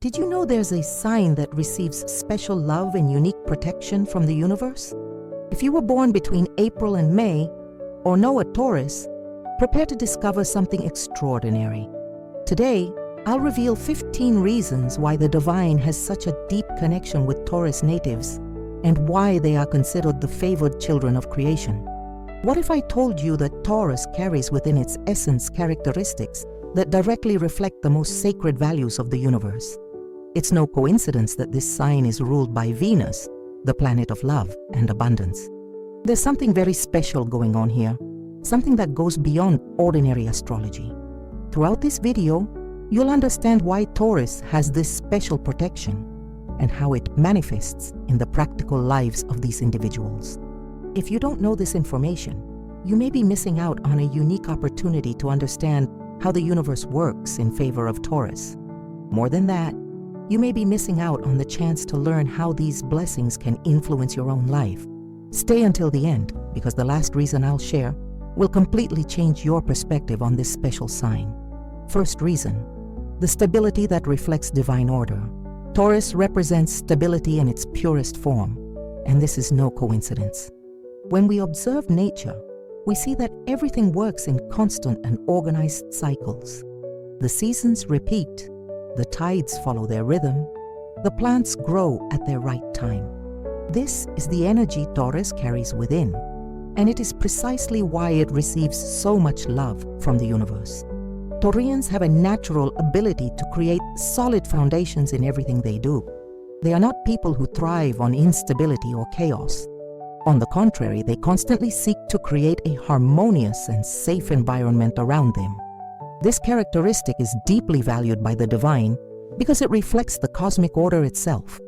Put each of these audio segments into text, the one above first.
Did you know there's a sign that receives special love and unique protection from the universe? If you were born between April and May, or know a Taurus, prepare to discover something extraordinary. Today, I'll reveal 15 reasons why the divine has such a deep connection with Taurus natives and why they are considered the favored children of creation. What if I told you that Taurus carries within its essence characteristics that directly reflect the most sacred values of the universe? It's no coincidence that this sign is ruled by Venus, the planet of love and abundance. There's something very special going on here, something that goes beyond ordinary astrology. Throughout this video, you'll understand why Taurus has this special protection and how it manifests in the practical lives of these individuals. If you don't know this information, you may be missing out on a unique opportunity to understand how the universe works in favor of Taurus. More than that, you may be missing out on the chance to learn how these blessings can influence your own life. Stay until the end, because the last reason I'll share will completely change your perspective on this special sign. First reason, the stability that reflects divine order. Taurus represents stability in its purest form, and this is no coincidence. When we observe nature, we see that everything works in constant and organized cycles. The seasons repeat, the tides follow their rhythm, the plants grow at their right time. This is the energy Taurus carries within, and it is precisely why it receives so much love from the universe. Taurians have a natural ability to create solid foundations in everything they do. They are not people who thrive on instability or chaos. On the contrary, they constantly seek to create a harmonious and safe environment around them. This characteristic is deeply valued by the divine because it reflects the cosmic order itself.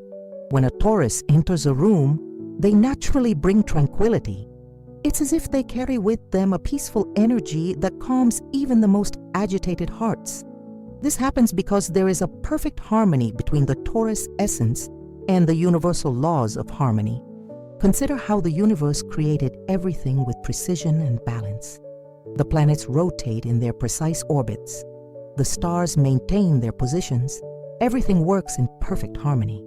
When a Taurus enters a room, they naturally bring tranquility. It's as if they carry with them a peaceful energy that calms even the most agitated hearts. This happens because there is a perfect harmony between the Taurus essence and the universal laws of harmony. Consider how the universe created everything with precision and balance. The planets rotate in their precise orbits. The stars maintain their positions. Everything works in perfect harmony.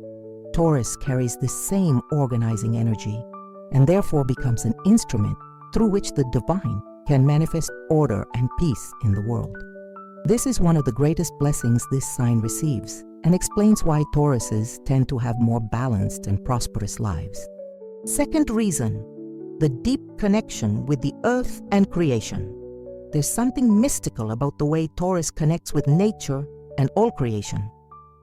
Taurus carries this same organizing energy and therefore becomes an instrument through which the divine can manifest order and peace in the world. This is one of the greatest blessings this sign receives and explains why Tauruses tend to have more balanced and prosperous lives. Second reason, the deep connection with the earth and creation. There's something mystical about the way Taurus connects with nature and all creation.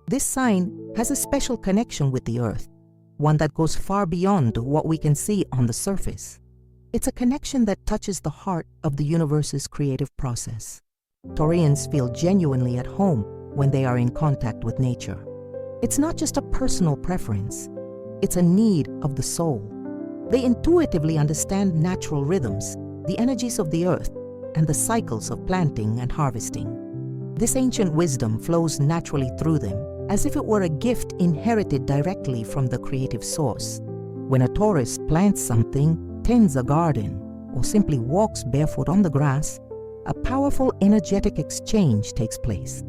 This sign has a special connection with the earth, one that goes far beyond what we can see on the surface. It's a connection that touches the heart of the universe's creative process. Taurians feel genuinely at home when they are in contact with nature. It's not just a personal preference, it's a need of the soul. They intuitively understand natural rhythms, the energies of the earth, and the cycles of planting and harvesting. This ancient wisdom flows naturally through them, as if it were a gift inherited directly from the creative source. When a Taurus plants something, tends a garden, or simply walks barefoot on the grass, a powerful energetic exchange takes place.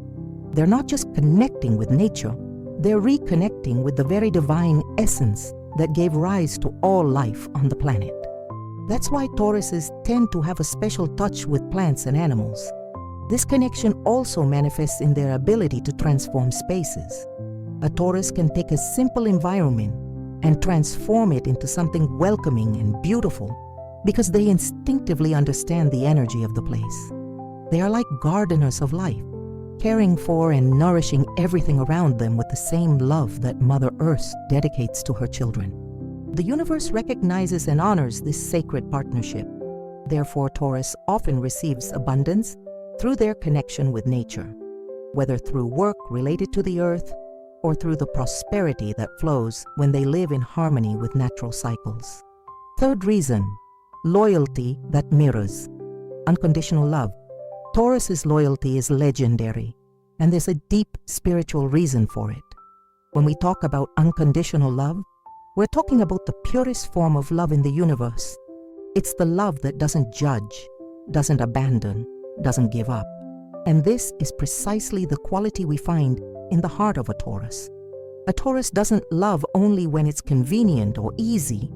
They're not just connecting with nature, they're reconnecting with the very divine essence that gave rise to all life on the planet. That's why Tauruses tend to have a special touch with plants and animals. This connection also manifests in their ability to transform spaces. A Taurus can take a simple environment and transform it into something welcoming and beautiful because they instinctively understand the energy of the place. They are like gardeners of life, caring for and nourishing everything around them with the same love that Mother Earth dedicates to her children. The universe recognizes and honors this sacred partnership. Therefore, Taurus often receives abundance through their connection with nature, whether through work related to the earth or through the prosperity that flows when they live in harmony with natural cycles. Third reason, loyalty that mirrors. Unconditional love. Taurus's loyalty is legendary, and there's a deep spiritual reason for it. When we talk about unconditional love, we're talking about the purest form of love in the universe. It's the love that doesn't judge, doesn't abandon, doesn't give up. And this is precisely the quality we find in the heart of a Taurus. A Taurus doesn't love only when it's convenient or easy.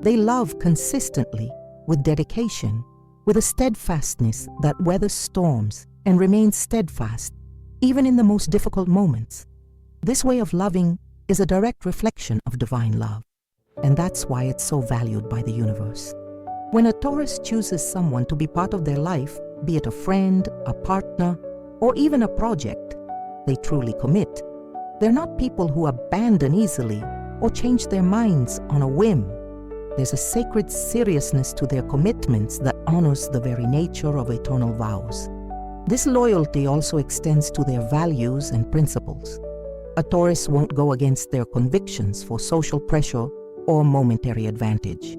They love consistently, with dedication, with a steadfastness that weathers storms and remains steadfast, even in the most difficult moments. This way of loving is a direct reflection of divine love, and that's why it's so valued by the universe. When a Taurus chooses someone to be part of their life, be it a friend, a partner, or even a project, they truly commit. They're not people who abandon easily or change their minds on a whim. There's a sacred seriousness to their commitments that honors the very nature of eternal vows. This loyalty also extends to their values and principles. A Taurus won't go against their convictions for social pressure or momentary advantage.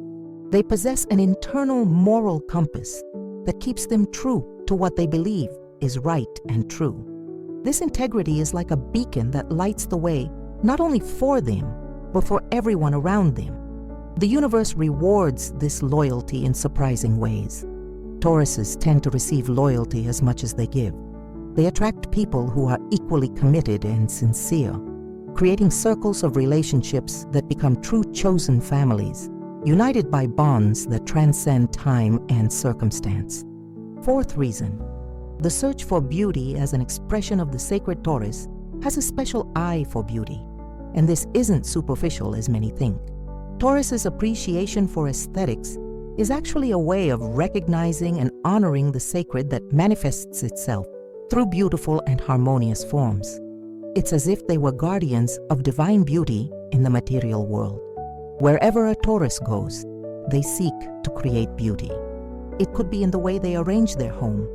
They possess an internal moral compass that keeps them true to what they believe is right and true. This integrity is like a beacon that lights the way not only for them, but for everyone around them. The universe rewards this loyalty in surprising ways. Tauruses tend to receive loyalty as much as they give. They attract people who are equally committed and sincere, creating circles of relationships that become true chosen families, united by bonds that transcend time and circumstance. Fourth reason, the search for beauty as an expression of the sacred Taurus has a special eye for beauty, and this isn't superficial as many think. Taurus's appreciation for aesthetics is actually a way of recognizing and honoring the sacred that manifests itself through beautiful and harmonious forms. It's as if they were guardians of divine beauty in the material world. Wherever a Taurus goes, they seek to create beauty. It could be in the way they arrange their home,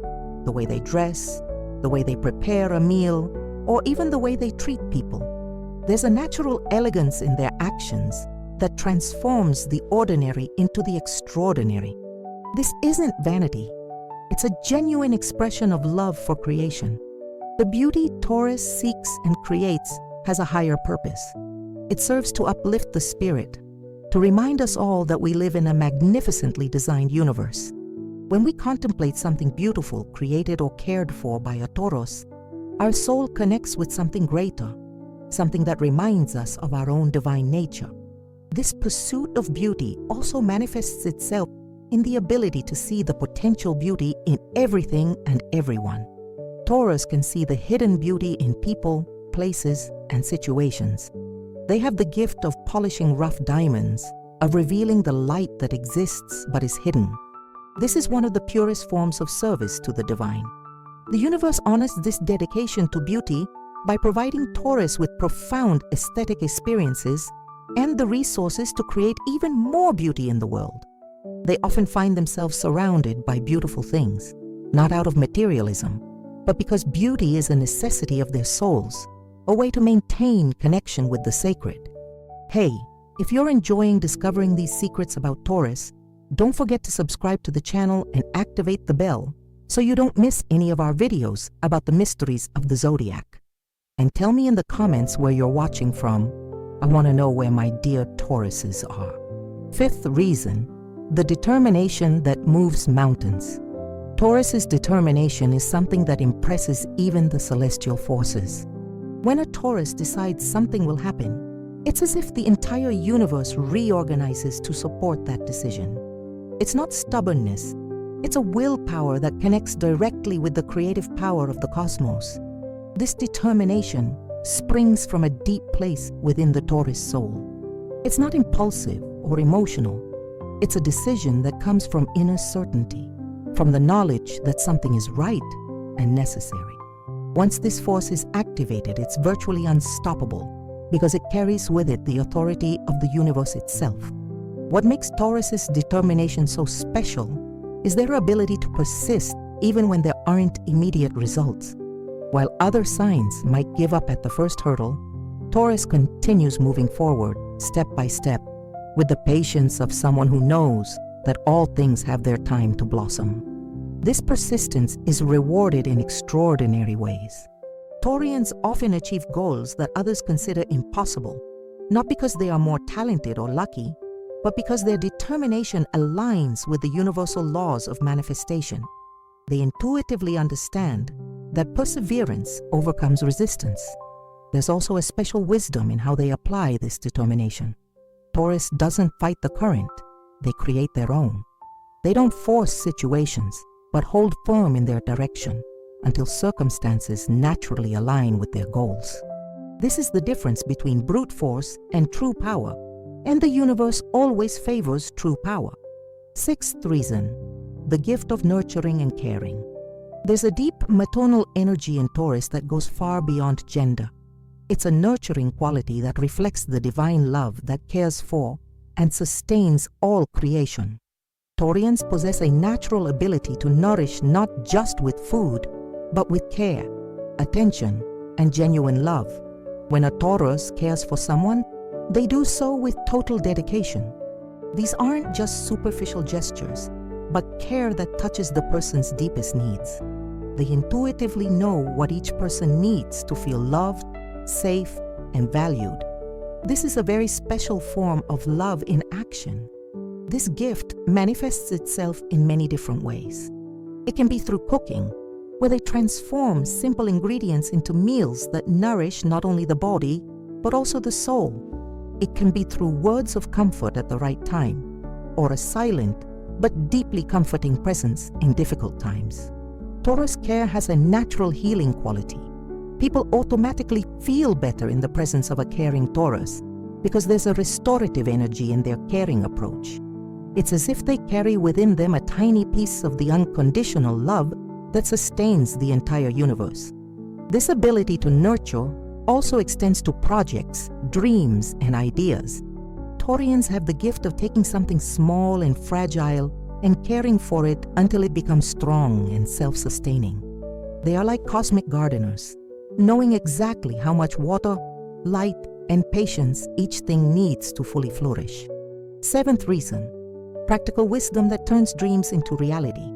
the way they dress, the way they prepare a meal, or even the way they treat people. There's a natural elegance in their actions that transforms the ordinary into the extraordinary. This isn't vanity. It's a genuine expression of love for creation. The beauty Taurus seeks and creates has a higher purpose. It serves to uplift the spirit, to remind us all that we live in a magnificently designed universe. When we contemplate something beautiful created or cared for by a Taurus, our soul connects with something greater, something that reminds us of our own divine nature. This pursuit of beauty also manifests itself in the ability to see the potential beauty in everything and everyone. Taurus can see the hidden beauty in people, places, and situations. They have the gift of polishing rough diamonds, of revealing the light that exists but is hidden. This is one of the purest forms of service to the divine. The universe honors this dedication to beauty by providing Taurus with profound aesthetic experiences and the resources to create even more beauty in the world. They often find themselves surrounded by beautiful things, not out of materialism, but because beauty is a necessity of their souls, a way to maintain connection with the sacred. Hey, if you're enjoying discovering these secrets about Taurus, don't forget to subscribe to the channel and activate the bell so you don't miss any of our videos about the mysteries of the zodiac. And tell me in the comments where you're watching from. I want to know where my dear Tauruses are. Fifth reason, the determination that moves mountains. Taurus's determination is something that impresses even the celestial forces. When a Taurus decides something will happen, it's as if the entire universe reorganizes to support that decision. It's not stubbornness, it's a willpower that connects directly with the creative power of the cosmos. This determination springs from a deep place within the Taurus soul. It's not impulsive or emotional. It's a decision that comes from inner certainty, from the knowledge that something is right and necessary. Once this force is activated, it's virtually unstoppable because it carries with it the authority of the universe itself. What makes Taurus's determination so special is their ability to persist even when there aren't immediate results. While other signs might give up at the first hurdle, Taurus continues moving forward, step by step, with the patience of someone who knows that all things have their time to blossom. This persistence is rewarded in extraordinary ways. Taurians often achieve goals that others consider impossible, not because they are more talented or lucky, but because their determination aligns with the universal laws of manifestation. They intuitively understand that perseverance overcomes resistance. There's also a special wisdom in how they apply this determination. Taurus doesn't fight the current, they create their own. They don't force situations, but hold firm in their direction until circumstances naturally align with their goals. This is the difference between brute force and true power, and the universe always favors true power. Sixth reason, the gift of nurturing and caring. There's a deep maternal energy in Taurus that goes far beyond gender. It's a nurturing quality that reflects the divine love that cares for and sustains all creation. Taurians possess a natural ability to nourish not just with food, but with care, attention, and genuine love. When a Taurus cares for someone, they do so with total dedication. These aren't just superficial gestures, but care that touches the person's deepest needs. They intuitively know what each person needs to feel loved, safe, and valued. This is a very special form of love in action. This gift manifests itself in many different ways. It can be through cooking, where they transform simple ingredients into meals that nourish not only the body, but also the soul. It can be through words of comfort at the right time, or a silent but deeply comforting presence in difficult times. Taurus care has a natural healing quality. People automatically feel better in the presence of a caring Taurus because there's a restorative energy in their caring approach. It's as if they carry within them a tiny piece of the unconditional love that sustains the entire universe. This ability to nurture also extends to projects, dreams, and ideas. Taurians have the gift of taking something small and fragile and caring for it until it becomes strong and self-sustaining. They are like cosmic gardeners, knowing exactly how much water, light, and patience each thing needs to fully flourish. Seventh reason, practical wisdom that turns dreams into reality.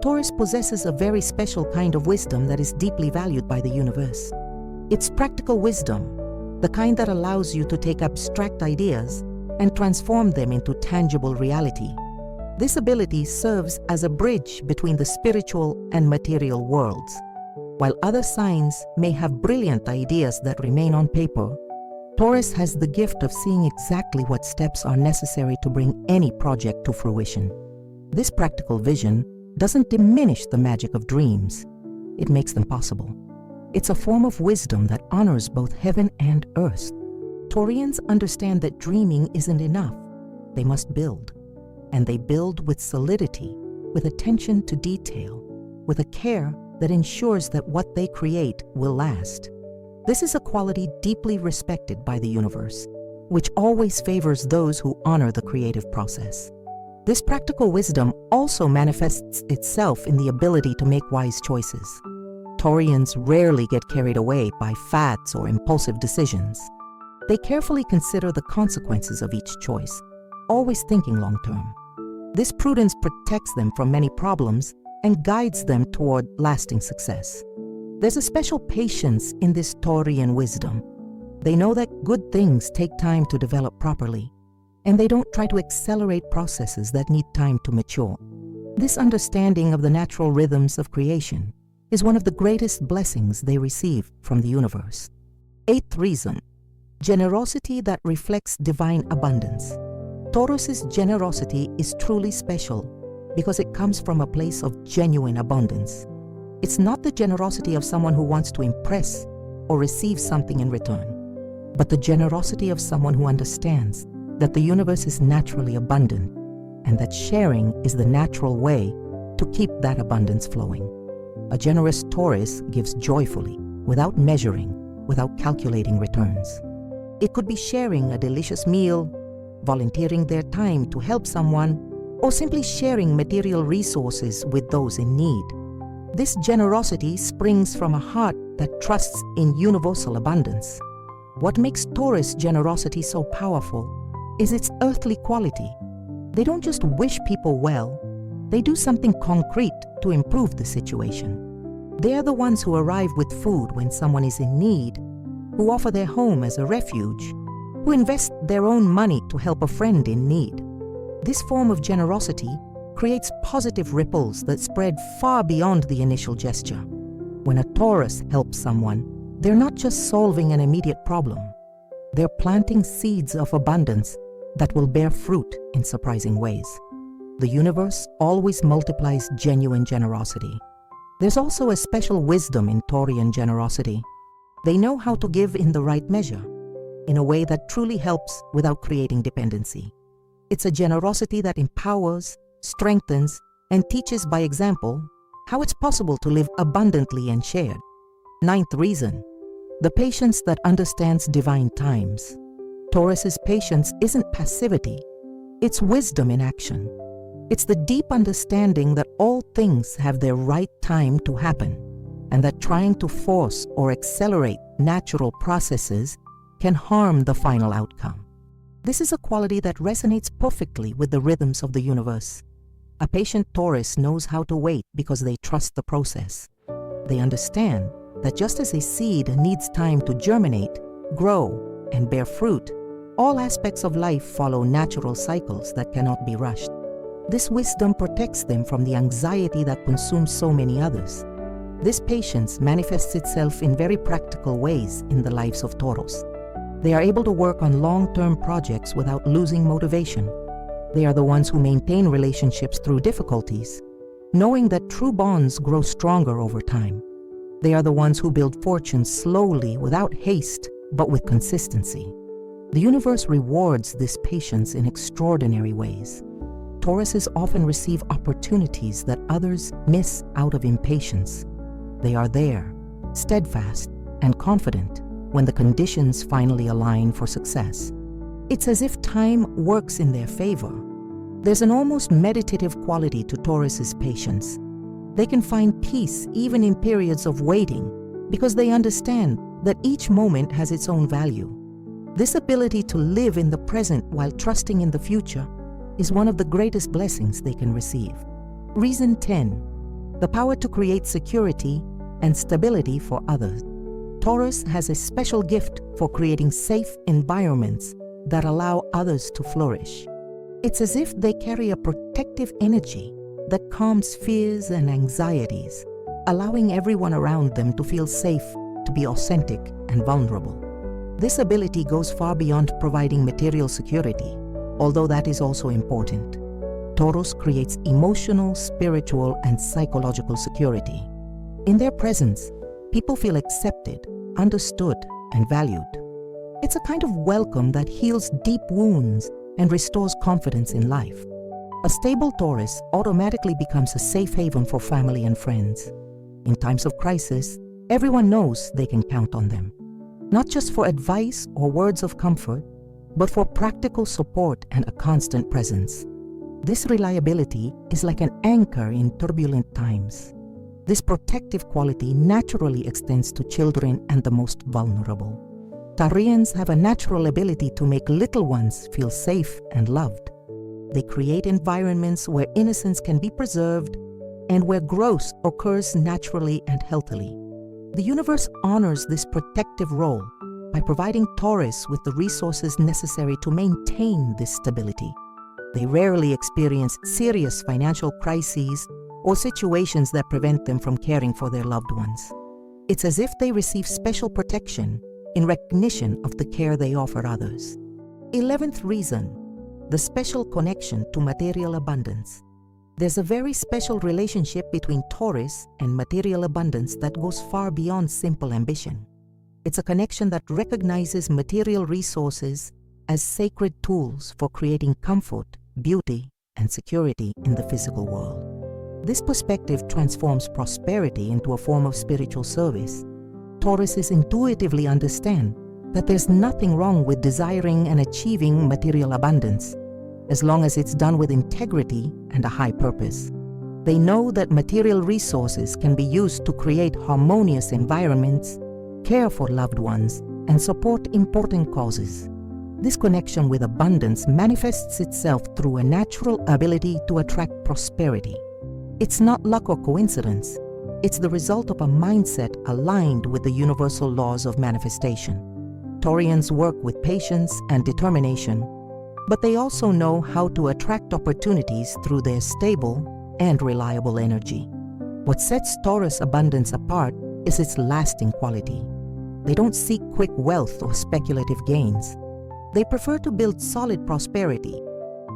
Taurus possesses a very special kind of wisdom that is deeply valued by the universe. It's practical wisdom, the kind that allows you to take abstract ideas and transform them into tangible reality. This ability serves as a bridge between the spiritual and material worlds. While other signs may have brilliant ideas that remain on paper, Taurus has the gift of seeing exactly what steps are necessary to bring any project to fruition. This practical vision doesn't diminish the magic of dreams. It makes them possible. It's a form of wisdom that honors both heaven and earth. Taurians understand that dreaming isn't enough. They must build. And they build with solidity, with attention to detail, with a care that ensures that what they create will last. This is a quality deeply respected by the universe, which always favors those who honor the creative process. This practical wisdom also manifests itself in the ability to make wise choices. Taurians rarely get carried away by fads or impulsive decisions. They carefully consider the consequences of each choice, always thinking long-term. This prudence protects them from many problems and guides them toward lasting success. There's a special patience in this Taurian wisdom. They know that good things take time to develop properly, and they don't try to accelerate processes that need time to mature. This understanding of the natural rhythms of creation is one of the greatest blessings they receive from the universe. Eighth reason, generosity that reflects divine abundance. Taurus's generosity is truly special because it comes from a place of genuine abundance. It's not the generosity of someone who wants to impress or receive something in return, but the generosity of someone who understands that the universe is naturally abundant and that sharing is the natural way to keep that abundance flowing. A generous Taurus gives joyfully, without measuring, without calculating returns. It could be sharing a delicious meal, volunteering their time to help someone, or simply sharing material resources with those in need. This generosity springs from a heart that trusts in universal abundance. What makes Taurus generosity so powerful is its earthly quality. They don't just wish people well, they do something concrete to improve the situation. They are the ones who arrive with food when someone is in need, who offer their home as a refuge, who invest their own money to help a friend in need. This form of generosity creates positive ripples that spread far beyond the initial gesture. When a Taurus helps someone, They're not just solving an immediate problem. They're planting seeds of abundance that will bear fruit in surprising ways. The universe always multiplies genuine generosity. There's also a special wisdom in Taurian generosity. They know how to give in the right measure, in a way that truly helps without creating dependency. It's a generosity that empowers, strengthens, and teaches by example how it's possible to live abundantly and shared. Ninth reason, the patience that understands divine times. Taurus's patience isn't passivity, it's wisdom in action. It's the deep understanding that all things have their right time to happen, and that trying to force or accelerate natural processes can harm the final outcome. This is a quality that resonates perfectly with the rhythms of the universe. A patient Taurus knows how to wait because they trust the process. They understand that just as a seed needs time to germinate, grow, and bear fruit, all aspects of life follow natural cycles that cannot be rushed. This wisdom protects them from the anxiety that consumes so many others. This patience manifests itself in very practical ways in the lives of Taurus. They are able to work on long-term projects without losing motivation. They are the ones who maintain relationships through difficulties, knowing that true bonds grow stronger over time. They are the ones who build fortunes slowly without haste, but with consistency. The universe rewards this patience in extraordinary ways. Tauruses often receive opportunities that others miss out of impatience. They are there, steadfast and confident when the conditions finally align for success. It's as if time works in their favor. There's an almost meditative quality to Taurus's patience. They can find peace even in periods of waiting because they understand that each moment has its own value. This ability to live in the present while trusting in the future is one of the greatest blessings they can receive. Reason 10. The power to create security and stability for others. Taurus has a special gift for creating safe environments that allow others to flourish. It's as if they carry a protective energy that calms fears and anxieties, allowing everyone around them to feel safe, to be authentic and vulnerable. This ability goes far beyond providing material security, although that is also important. Taurus creates emotional, spiritual, and psychological security. In their presence, people feel accepted, understood, and valued. It's a kind of welcome that heals deep wounds and restores confidence in life. A stable Taurus automatically becomes a safe haven for family and friends. In times of crisis, everyone knows they can count on them, not just for advice or words of comfort, but for practical support and a constant presence. This reliability is like an anchor in turbulent times. This protective quality naturally extends to children and the most vulnerable. Taurians have a natural ability to make little ones feel safe and loved. They create environments where innocence can be preserved and where growth occurs naturally and healthily. The universe honors this protective role by providing Taurus with the resources necessary to maintain this stability. They rarely experience serious financial crises or situations that prevent them from caring for their loved ones. It's as if they receive special protection in recognition of the care they offer others. 11th reason, the special connection to material abundance. There's a very special relationship between Taurus and material abundance that goes far beyond simple ambition. It's a connection that recognizes material resources as sacred tools for creating comfort, beauty, and security in the physical world. This perspective transforms prosperity into a form of spiritual service. Tauruses intuitively understand that there's nothing wrong with desiring and achieving material abundance, as long as it's done with integrity and a high purpose. They know that material resources can be used to create harmonious environments, care for loved ones, and support important causes. This connection with abundance manifests itself through a natural ability to attract prosperity. It's not luck or coincidence. It's the result of a mindset aligned with the universal laws of manifestation. Taurians work with patience and determination, but they also know how to attract opportunities through their stable and reliable energy. What sets Taurus abundance apart is its lasting quality. They don't seek quick wealth or speculative gains. They prefer to build solid prosperity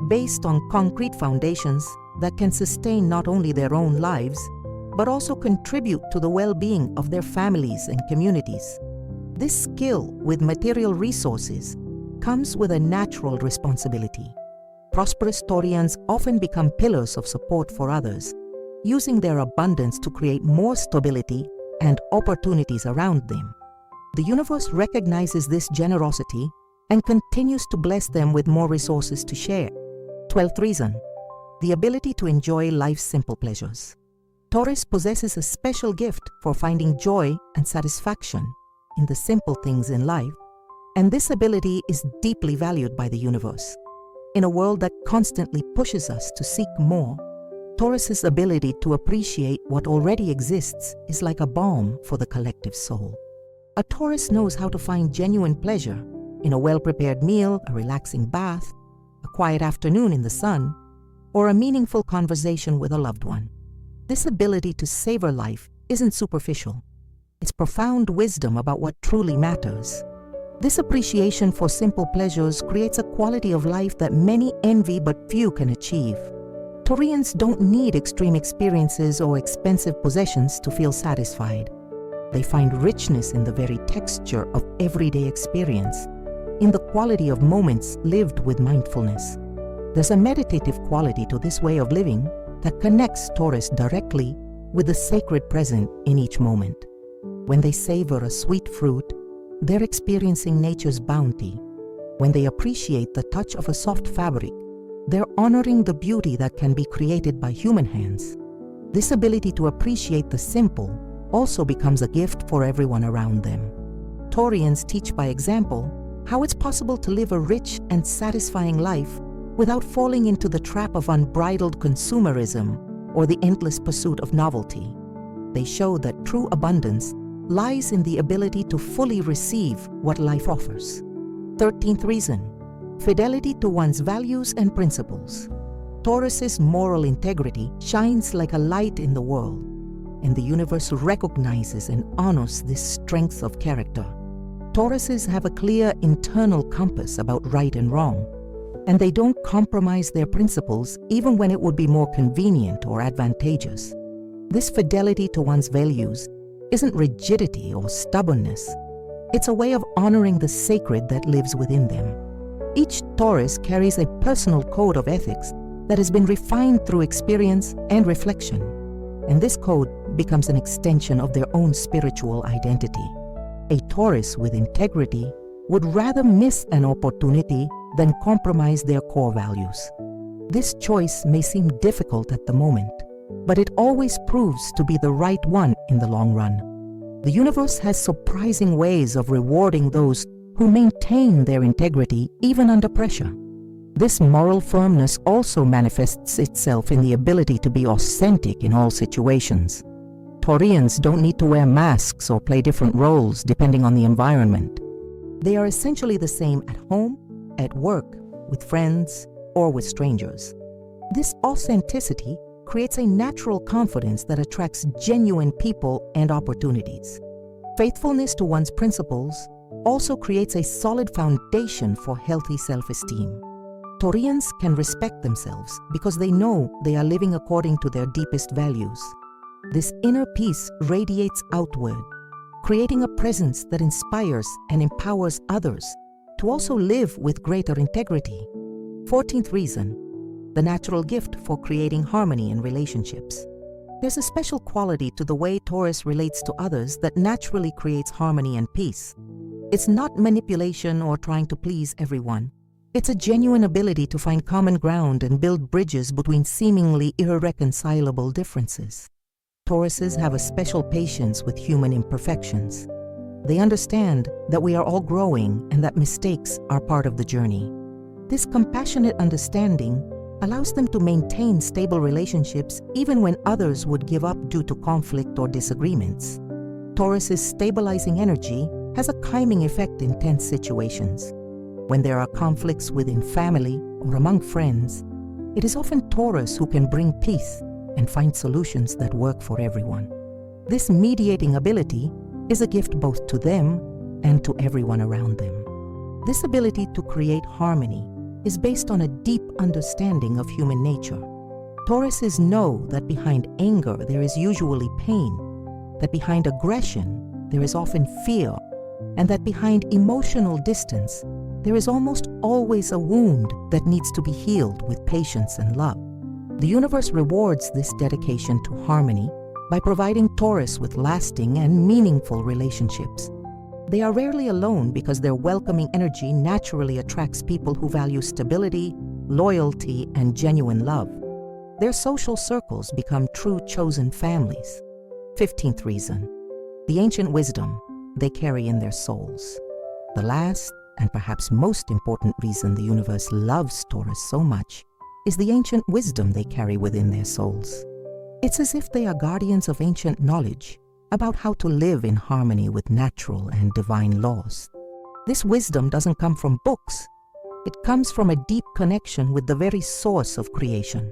based on concrete foundations that can sustain not only their own lives, but also contribute to the well-being of their families and communities. This skill with material resources comes with a natural responsibility. Prosperous Taurians often become pillars of support for others, using their abundance to create more stability and opportunities around them. The universe recognizes this generosity and continues to bless them with more resources to share. 12th reason, the ability to enjoy life's simple pleasures. Taurus possesses a special gift for finding joy and satisfaction in the simple things in life, and this ability is deeply valued by the universe. In a world that constantly pushes us to seek more, Taurus's ability to appreciate what already exists is like a balm for the collective soul. A Taurus knows how to find genuine pleasure in a well-prepared meal, a relaxing bath, a quiet afternoon in the sun, or a meaningful conversation with a loved one. This ability to savor life isn't superficial. It's profound wisdom about what truly matters. This appreciation for simple pleasures creates a quality of life that many envy but few can achieve. Taurians don't need extreme experiences or expensive possessions to feel satisfied. They find richness in the very texture of everyday experience, in the quality of moments lived with mindfulness. There's a meditative quality to this way of living that connects Taurus directly with the sacred present in each moment. When they savor a sweet fruit, they're experiencing nature's bounty. When they appreciate the touch of a soft fabric, they're honoring the beauty that can be created by human hands. This ability to appreciate the simple also becomes a gift for everyone around them. Taurians teach by example how it's possible to live a rich and satisfying life without falling into the trap of unbridled consumerism or the endless pursuit of novelty. They show that true abundance lies in the ability to fully receive what life offers. 13th reason, fidelity to one's values and principles. Taurus's moral integrity shines like a light in the world, and the universe recognizes and honors this strength of character. Tauruses have a clear internal compass about right and wrong, and they don't compromise their principles even when it would be more convenient or advantageous. This fidelity to one's values isn't rigidity or stubbornness. It's a way of honoring the sacred that lives within them. Each Taurus carries a personal code of ethics that has been refined through experience and reflection, and this code becomes an extension of their own spiritual identity. A Taurus with integrity would rather miss an opportunity than compromise their core values. This choice may seem difficult at the moment, but it always proves to be the right one in the long run. The universe has surprising ways of rewarding those who maintain their integrity even under pressure. This moral firmness also manifests itself in the ability to be authentic in all situations. Taurians don't need to wear masks or play different roles depending on the environment. They are essentially the same at home, at work, with friends, or with strangers. This authenticity creates a natural confidence that attracts genuine people and opportunities. Faithfulness to one's principles also creates a solid foundation for healthy self-esteem. Taurians can respect themselves because they know they are living according to their deepest values. This inner peace radiates outward, creating a presence that inspires and empowers others to also live with greater integrity. 14th reason, the natural gift for creating harmony in relationships. There's a special quality to the way Taurus relates to others that naturally creates harmony and peace. It's not manipulation or trying to please everyone. It's a genuine ability to find common ground and build bridges between seemingly irreconcilable differences. Tauruses have a special patience with human imperfections. They understand that we are all growing and that mistakes are part of the journey. This compassionate understanding allows them to maintain stable relationships even when others would give up due to conflict or disagreements. Taurus's stabilizing energy has a calming effect in tense situations. When there are conflicts within family or among friends, it is often Taurus who can bring peace and find solutions that work for everyone. This mediating ability is a gift both to them and to everyone around them. This ability to create harmony is based on a deep understanding of human nature. Tauruses know that behind anger there is usually pain, that behind aggression there is often fear, and that behind emotional distance there is almost always a wound that needs to be healed with patience and love. The universe rewards this dedication to harmony by providing Taurus with lasting and meaningful relationships. They are rarely alone because their welcoming energy naturally attracts people who value stability, loyalty, and genuine love. Their social circles become true chosen families. 15th reason, the ancient wisdom they carry in their souls. The last and perhaps most important reason the universe loves Taurus so much is the ancient wisdom they carry within their souls. It's as if they are guardians of ancient knowledge about how to live in harmony with natural and divine laws. This wisdom doesn't come from books. It comes from a deep connection with the very source of creation.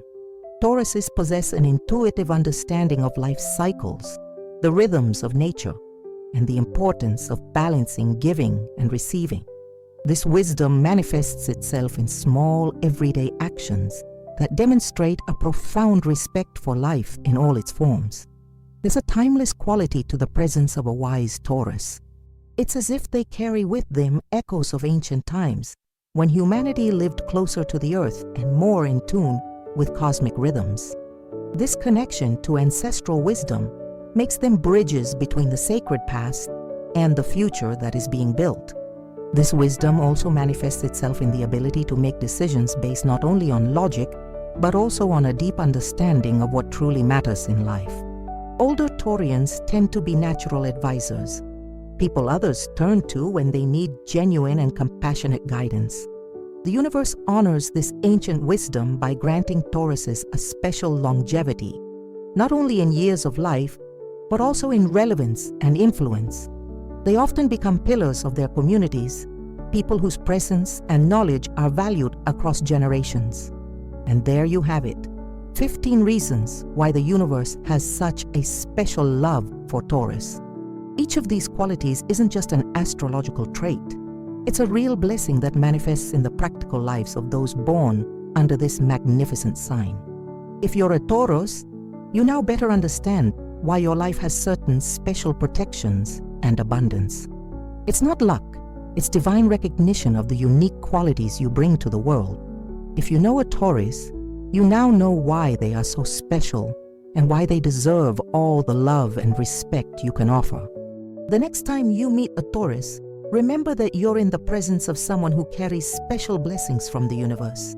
Tauruses possess an intuitive understanding of life's cycles, the rhythms of nature, and the importance of balancing giving and receiving. This wisdom manifests itself in small, everyday actions that demonstrate a profound respect for life in all its forms. There's a timeless quality to the presence of a wise Taurus. It's as if they carry with them echoes of ancient times, when humanity lived closer to the earth and more in tune with cosmic rhythms. This connection to ancestral wisdom makes them bridges between the sacred past and the future that is being built. This wisdom also manifests itself in the ability to make decisions based not only on logic, but also on a deep understanding of what truly matters in life. Older Taurians tend to be natural advisors, people others turn to when they need genuine and compassionate guidance. The universe honors this ancient wisdom by granting Tauruses a special longevity, not only in years of life, but also in relevance and influence. They often become pillars of their communities, people whose presence and knowledge are valued across generations. And there you have it, 15 reasons why the universe has such a special love for Taurus. Each of these qualities isn't just an astrological trait. It's a real blessing that manifests in the practical lives of those born under this magnificent sign. If you're a Taurus, you now better understand why your life has certain special protections and abundance. It's not luck, it's divine recognition of the unique qualities you bring to the world. If you know a Taurus, you now know why they are so special and why they deserve all the love and respect you can offer. The next time you meet a Taurus, remember that you're in the presence of someone who carries special blessings from the universe.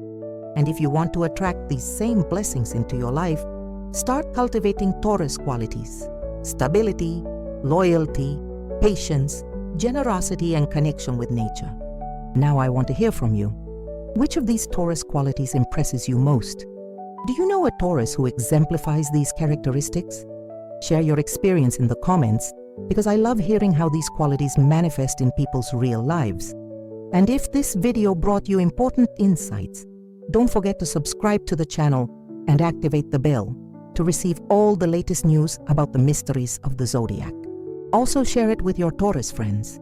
And if you want to attract these same blessings into your life, start cultivating Taurus qualities: stability, loyalty, patience, generosity, and connection with nature. Now I want to hear from you. Which of these Taurus qualities impresses you most? Do you know a Taurus who exemplifies these characteristics? Share your experience in the comments, because I love hearing how these qualities manifest in people's real lives. And if this video brought you important insights, don't forget to subscribe to the channel and activate the bell to receive all the latest news about the mysteries of the zodiac. Also share it with your Taurus friends.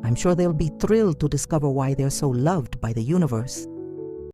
I'm sure they'll be thrilled to discover why they're so loved by the universe.